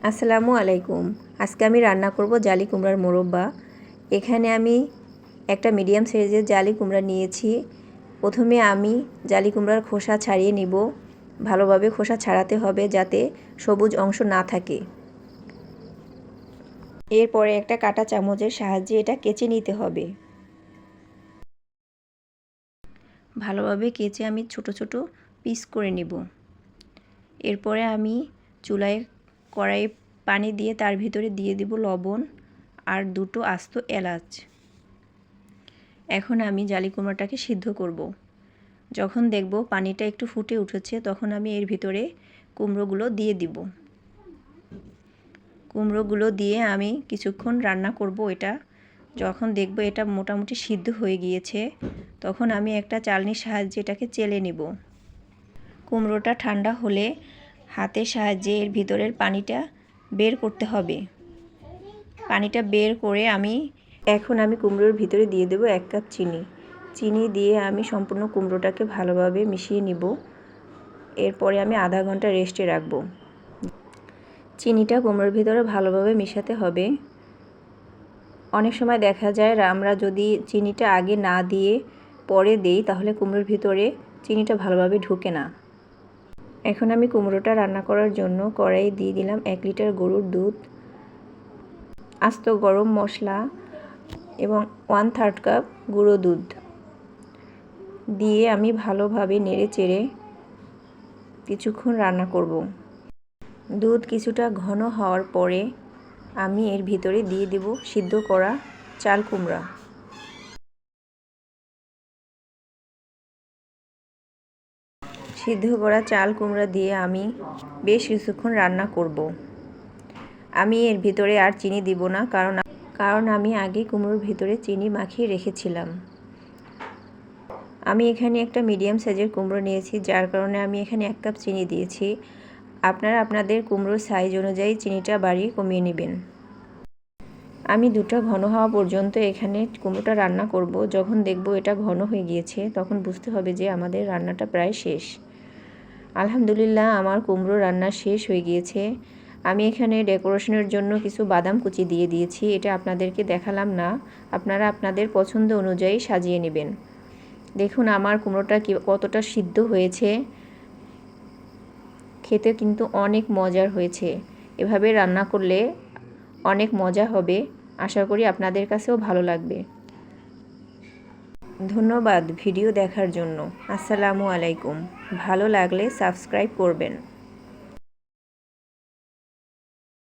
আসসালামু আলাইকুম। আজকে আমি রান্না করব জালি কুমড়ার মোরব্বা। এখানে আমি একটা মিডিয়াম সাইজের জালি কুমড়া নিয়েছি। প্রথমে আমি জালি কুমড়ার খোসা ছাড়িয়ে নিব। ভালোভাবে খোসা ছাড়াতে হবে যাতে সবুজ অংশ না থাকে। এরপরে একটা কাঁটা চামচের সাহায্যে এটা কেচে নিতে হবে। ভালোভাবে কেচে আমি ছোট ছোট পিস করে নিব। এরপরে আমি চুলায় কড়াইয়ে পানি দিয়ে তার ভিতরে দিয়ে দিব লবণ আর দুটো আস্ত এলাচ। এখন আমি জালি কুমড়াটাকে সিদ্ধ করব। যখন দেখব পানিটা একটু ফুটে উঠেছে তখন আমি এর ভিতরে কুমড়োগুলো দিয়ে দিব। কুমড়োগুলো দিয়ে আমি কিছুক্ষণ রান্না করব। এটা যখন দেখব এটা মোটামুটি সিদ্ধ হয়ে গিয়েছে তখন আমি একটা চালনির সাহায্যে এটাকে চেলে নেব। কুমড়োটা ঠান্ডা হলে হাতের সাহায্যে এর ভিতরের পানিটা বের করতে হবে। পানিটা বের করে এখন আমি কুমড়োর ভিতরে দিয়ে দেব 1 কাপ চিনি। চিনি দিয়ে আমি সম্পূর্ণ কুমড়োটাকে ভালোভাবে মিশিয়ে নিব। এরপরে আমি আধা ঘন্টা রেস্টে রাখব। চিনিটা কুমড়োর ভিতরে ভালোভাবে মেশাতে হবে। অনেক সময় দেখা যায় আমরা যদি চিনিটা আগে না দিয়ে পরে দেই তাহলে কুমড়োর ভিতরে চিনিটা ভালোভাবে ঢোকে না। এখন আমি কুমড়োটা রান্না করার জন্য কড়াইয়ে দিয়ে দিলাম 1 লিটার গরুর দুধ, আস্ত গরম মশলা এবং 1/3 কাপ গুঁড়ো দুধ দিয়ে আমি ভালোভাবে নেড়েচেড়ে কিছুক্ষণ রান্না করব। দুধ কিছুটা ঘন হওয়ার পরে আমি এর ভিতরে দিয়ে দেব সিদ্ধ করা চাল কুমড়া। সিদ্ধ করা চাল কুমড়া দিয়ে আমি বেশ কিছুক্ষণ রান্না করব। আমি এর ভিতরে আর চিনি দিব না, কারণ আমি আগে কুমড়োর ভিতরে চিনি মাখিয়ে রেখেছিলাম। আমি এখানে একটা মিডিয়াম সাইজের কুমড়ো নিয়েছি, যার কারণে আমি এখানে 1 কাপ চিনি দিয়েছি। আপনারা আপনাদের কুমড়োর সাইজ অনুযায়ী চিনিটা বাড়িয়ে কমিয়ে নেবেন। আমি দুধটা ঘন হওয়া পর্যন্ত এখানে কুমড়োটা রান্না করব। যখন দেখব এটা ঘন হয়ে গিয়েছে তখন বুঝতে হবে যে আমাদের রান্নাটা প্রায় শেষ। আলহামদুলিল্লাহ আমার কুমড়ো রান্না শেষ হয়ে গিয়েছে। আমি এখানে ডেকোরেশনের জন্য কিছু বাদাম কুচি দিয়ে দিয়েছি। এটা আপনাদেরকে দেখালাম না, আপনারা আপনাদের পছন্দ অনুযায়ী সাজিয়ে নেবেন। দেখুন আমার কুমড়োটা কতটা সিদ্ধ হয়েছে। খেতে কিন্তু অনেক মজার হয়েছে। এভাবে রান্না করলে অনেক মজা হবে। আশা করি আপনাদের কাছেও ভালো লাগবে। ধন্যবাদ ভিডিও দেখার জন্য। আসসালামু আলাইকুম। ভালো লাগলে সাবস্ক্রাইব করবেন।